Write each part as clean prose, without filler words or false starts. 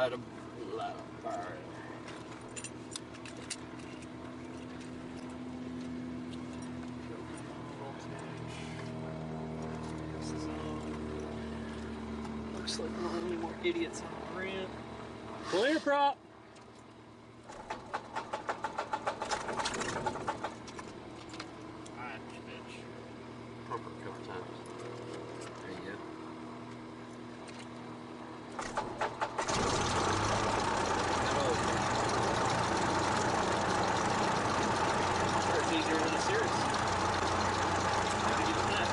light up fire. Looks like we don't have any more idiots on the ramp. Clear prop. Alright, bitch. Pump her a couple times. There you go. It's easier than a Cirrus. Gotta give it that.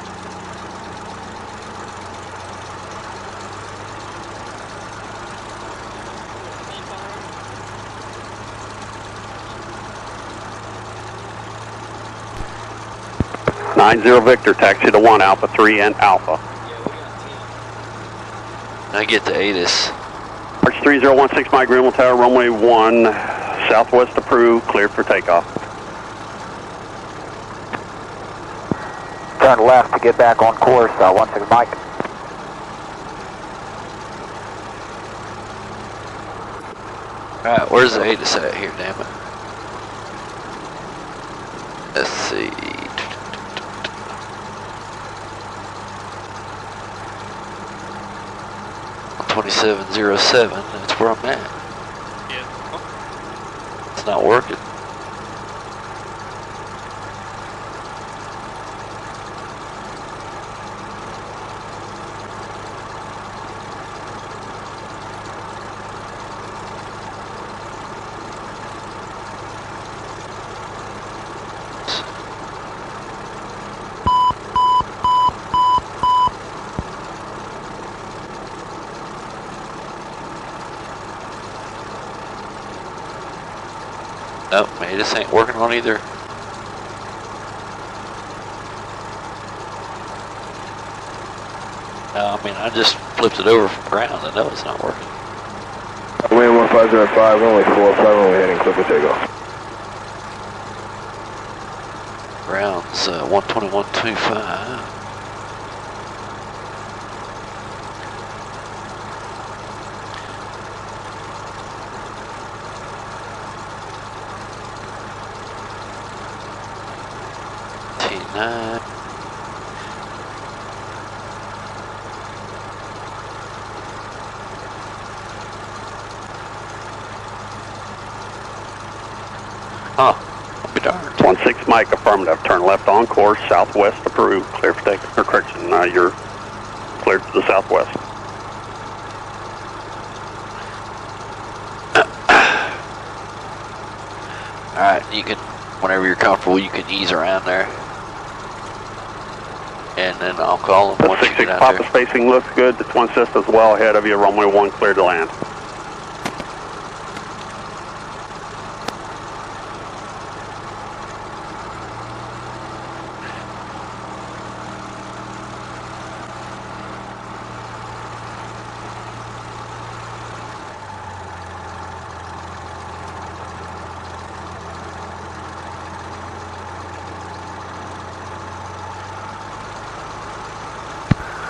Nine zero Victor, taxi to 1 Alpha 3 and Alpha. Yeah, we got 10. I get the ATIS. Arch 3016 Mike Greenville Tower, runway 1, southwest approved, cleared for takeoff. Turn left to get back on course, 16 Mike. Alright, where's the ATIS at here, damn it? Let's see. 2707, that's where I'm at. Yeah. It's not working. Nope, man, this ain't working on either. No, I mean, I just flipped it over from ground. I know it's not working. Wind 1505, runway 47, we're heading clear for takeoff. Ground's 121.25. T9. Huh, I'll be darned. 16 Mike, affirmative, turn left on course, southwest approved, clear for takeoff, or correction, you're cleared to the southwest. Alright, you can, whenever you're comfortable, you can ease around there. And then I'll call them The once you 66 get out Papa there. spacing looks good, the twin system's well ahead of you, runway 1 clear to land.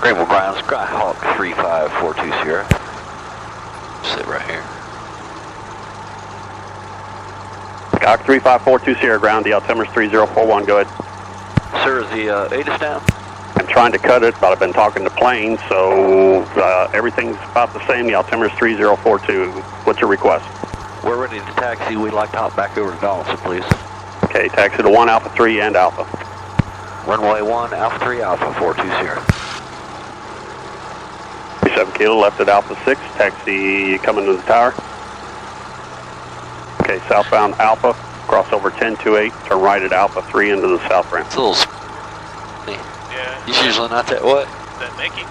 Greenville ground, Skyhawk 3542 Sierra. Sit right here. Skyhawk 3542 Sierra ground, the altimeter's 3041, go ahead. Sir, is the ATIS down? I'm trying to cut it, but I've been talking to planes, so everything's about the same. The altimeter's 3042. What's your request? We're ready to taxi. We'd like to hop back over to Donaldson, please. Okay, taxi to 1 Alpha 3 and Alpha. Runway 1, Alpha 3, Alpha 42 Sierra. 7 kilo, left at Alpha 6, taxi coming to the tower. Okay, southbound Alpha, cross over 1028, turn right at Alpha 3 into the south ramp. It's a little Yeah. He's usually not that what? That Mickey.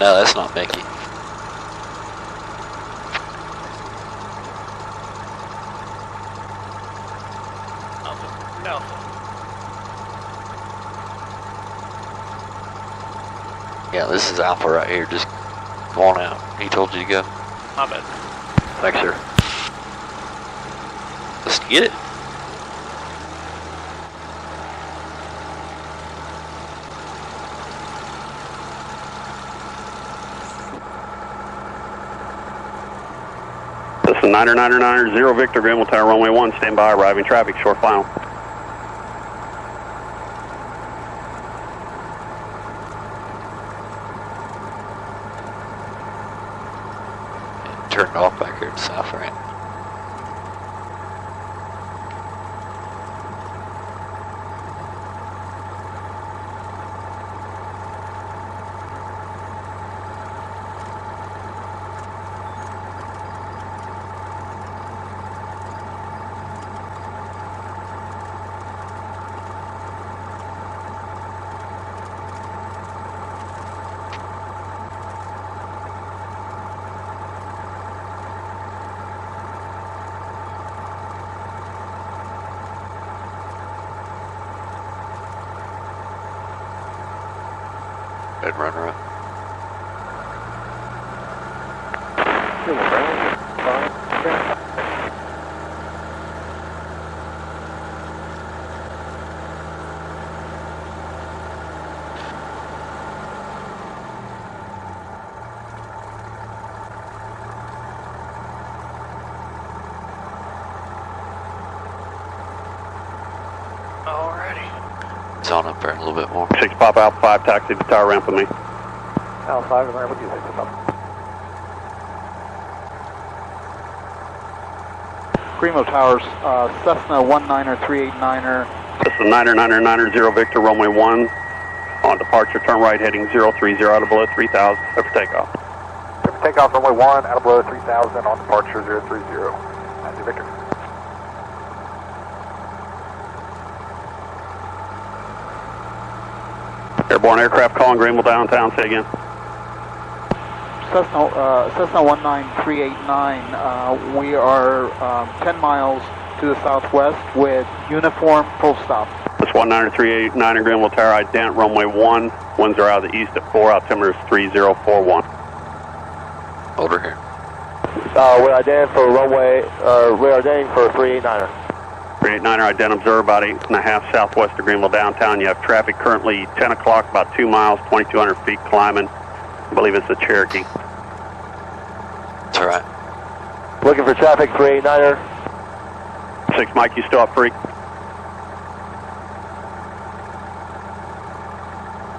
No, that's not Mickey. Alpha. No. Yeah, this is Alpha right here. Just go on out. He told you to go. My bad. Thanks, sir. Let's get it. Cessna 9990 Victor, Greenville Tower, runway 1, stand by, arriving traffic, short final. Turned off back here at South Ramp. Good runner up. Alrighty. It's on up there a little bit more. 6 Pop Alpha 5, taxi to tower ramp with me. Alpha 5, and what do you think about? Greenville Towers, Cessna 19er 389er. Cessna 9990 Victor, runway 1. On departure, turn right, heading 030 out of below 3000. Clear for takeoff. Clear for takeoff, runway 1, out of below 3000, on departure 030. Taxi Victor. Airborne aircraft calling Greenville downtown, say again. Cessna 19389, we are 10 miles to the southwest with uniform full stop. This 19389 in Greenville Tower, ident, runway 1. Winds are out of the east at 4, altimeter is 3041. Over here. We're identifying for runway, we're identifying for 389er. 389er, ident, observe about 8.5 southwest of Greenville downtown. You have traffic currently 10 o'clock, about 2 miles, 2,200 feet climbing. I believe it's the Cherokee. That's alright. Looking for traffic, 389er. 6 Mike, you still up free?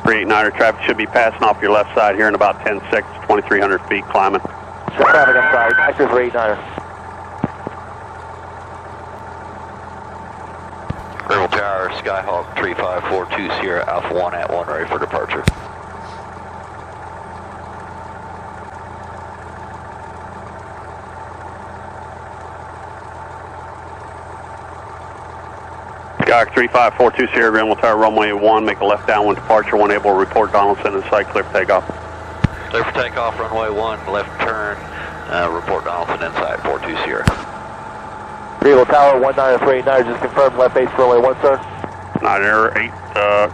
389er, traffic should be passing off your left side here in about 10 seconds, 2,300 feet climbing. Show traffic on side, active 389er. Greenville Tower, Skyhawk 3542 Sierra Alpha 1 at 1, ready for departure. Skyhawk 3542 Sierra, Greenville Tower, runway 1, make a left downwind departure, 1 able to report Donaldson in sight, clear for takeoff. Clear for takeoff, runway 1, left turn, report Donaldson inside, 42 Sierra. Greenville Tower, 19389, just confirmed left base runway 1, sir. 908,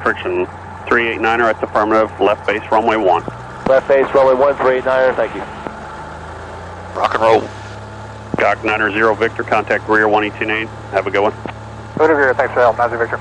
correction, 389er, that's affirmative, left base runway 1. Left base runway 1, 389er, thank you. Rock and roll. Skyhawk 900 Victor, contact rear 1828, have a good one. Good of you, thanks for the help, 90 Victor.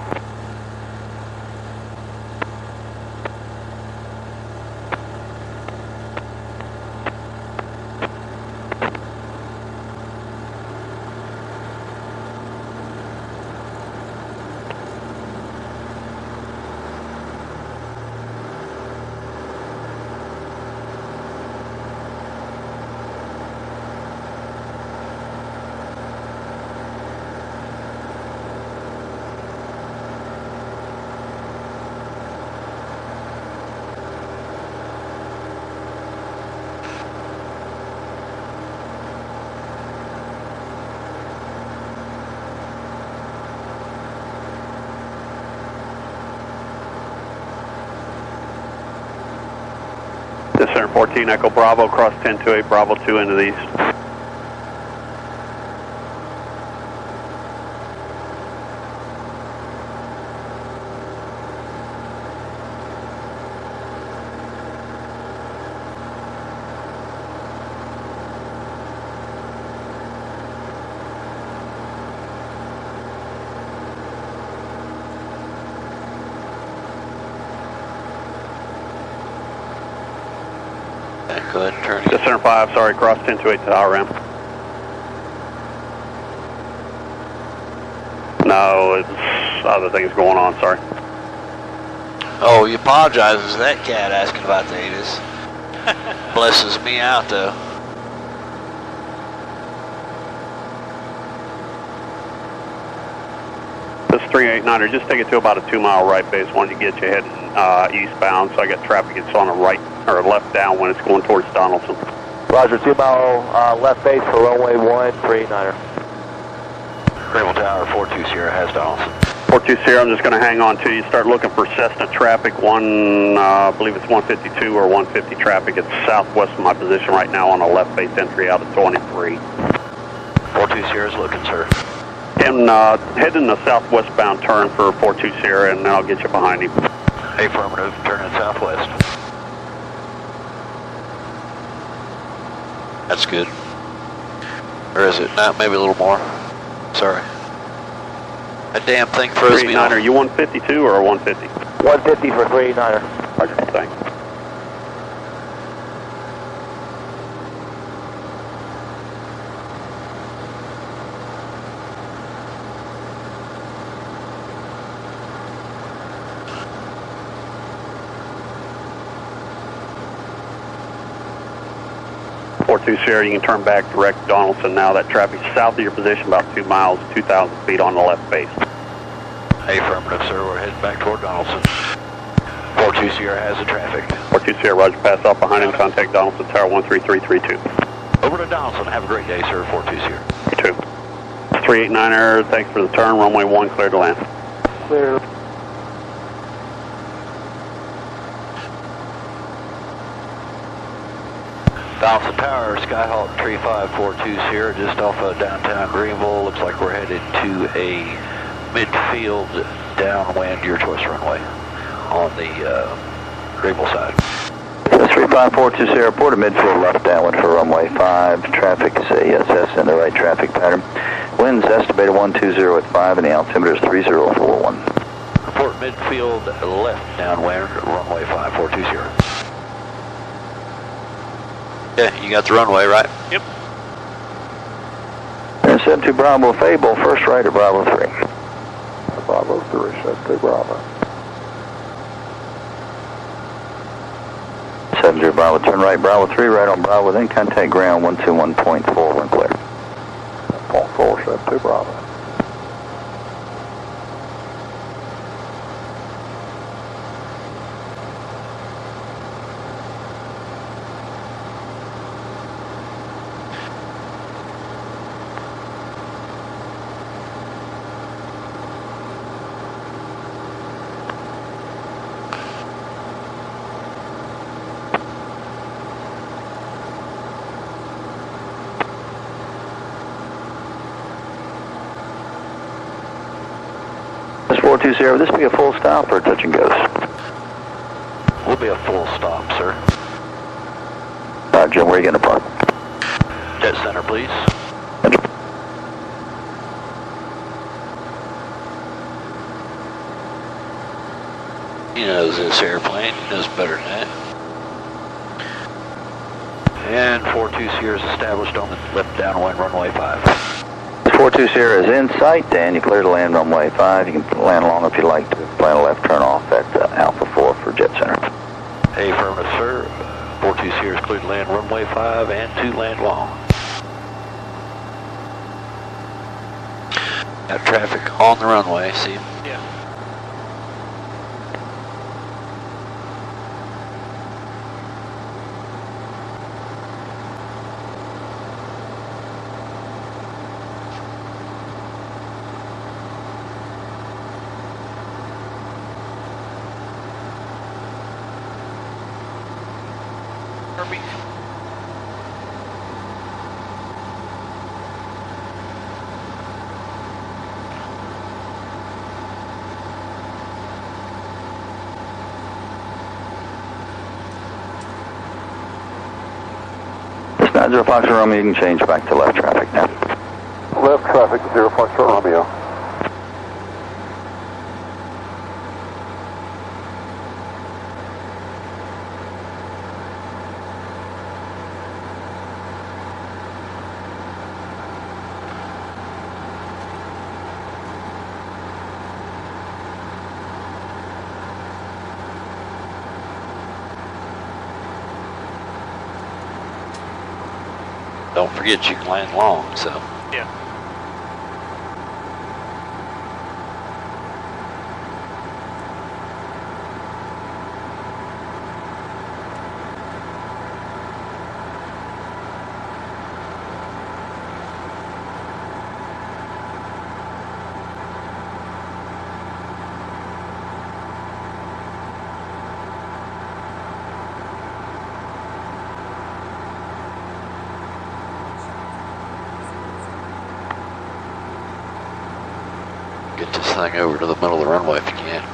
This Center 14 Echo Bravo, cross 1028 Bravo 2 into the east. Go ahead and turn. This Center 5, sorry, cross 1028 to our ramp. No, it's other things going on, sorry. Oh, you apologizes to that cat asking about the ATIS. Blesses me out though. This 389er, just take it to about a 2-mile right base. Wanted to get you heading eastbound, so I got traffic that's on the right or left down when it's going towards Donaldson. Roger, 2-mile left base for runway 1, 389er. Greenville Tower, 42 Sierra has Donaldson. 42 Sierra, I'm just going to hang on to you. Start looking for Cessna traffic. I believe it's 152 or 150 traffic. It's southwest of my position right now on a left base entry out of 23. 42 Sierra's looking, sir. And head in the southwest bound turn for 42 Sierra, and then I'll get you behind him. Affirmative, turning southwest. That's good. Or is it? No, maybe a little more. Sorry. That damn thing froze me off. 389er, you 152 or 150? 150 for 389er. Roger, thanks. Sierra, you can turn back direct Donaldson now. That traffic's south of your position, about 2 miles, 2,000 feet on the left base. Affirmative, sir. We're heading back toward Donaldson. 42 Sierra has the traffic. 42 Sierra, roger, pass off behind him. Contact Donaldson Tower 13332. Over to Donaldson. Have a great day, sir. 42 Sierra. You too. 389er, thanks for the turn. Runway 1, clear to land. Clear. Donaldson Tower, Skyhawk, tree 542 Sierra, just off of downtown Greenville. Looks like we're headed to a midfield downwind, your choice runway on the Greenville side. 3542 Sierra, port of midfield left downwind for runway 5. Traffic is a Cessna in the right traffic pattern. Winds estimated 120 at 5 and the altimeter is 3041. Report midfield left downwind, runway 542 Sierra. Yeah, you got the runway, right? Yep. And 72 Bravo Fable, first right at Bravo 3. Bravo 3, 72 Bravo. 70 Bravo, turn right Bravo 3, right on Bravo, then contact ground 121.4 when clear. 0.4, 72 Bravo. This 42 Sierra, would this be a full stop or touch and goes? Will be a full stop, sir. Jim, where are you going to park? Jet center, please. He knows this airplane. He knows better than that. And 42 Sierra is established on the left downwind, runway 5. 42 Sierra is in sight, and you clear to land runway 5. You can land long if you like to. Plan a left turn off at Alpha 4 for Jet Center. Affirmative, sir. 42 Sierra is cleared to land runway 5 and to land long. Got traffic on the runway, see? Yeah. Herbie. It's not 0 Fox Romeo, you can change back to left traffic now. Left traffic, 0 Fox Romeo. don't forget you can land long, so. Yeah. Get this thing over to the middle of the runway if you can.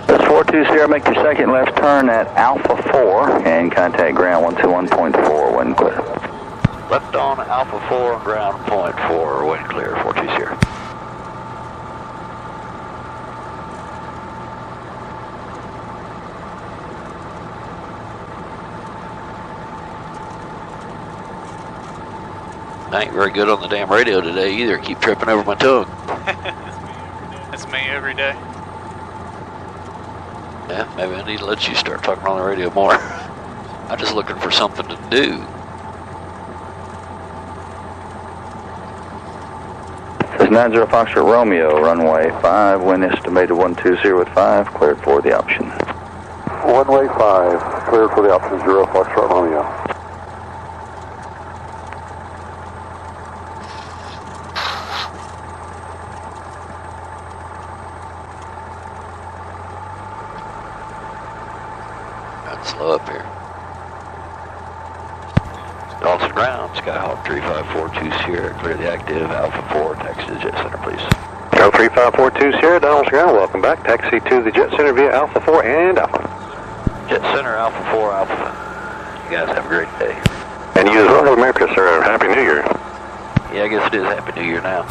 That's 420, make your second left turn at Alpha 4 and contact ground 121.4, wind clear. Left on Alpha 4, ground point 4, wind clear, 420. I ain't very good on the damn radio today either. Keep tripping over my tongue. That's me every day. Yeah, maybe I need to let you start talking on the radio more. I'm just looking for something to do. This is 90 Foxtrot Romeo, runway 5, wind estimated 120 with 5, cleared for the option. Runway 5, cleared for the option 0 Foxtrot Romeo. Slow up here. Dalton ground, Skyhawk 3542 Sierra, clear the active Alpha 4, taxi to the Jet Center, please. Go 3542 Sierra, Donald's ground, welcome back. Taxi to the Jet Center via Alpha 4 and Alpha. Jet Center, Alpha 4, Alpha. You guys have a great day. And you as well, Merry Christmas, sir. Happy New Year. Yeah, I guess it is Happy New Year now.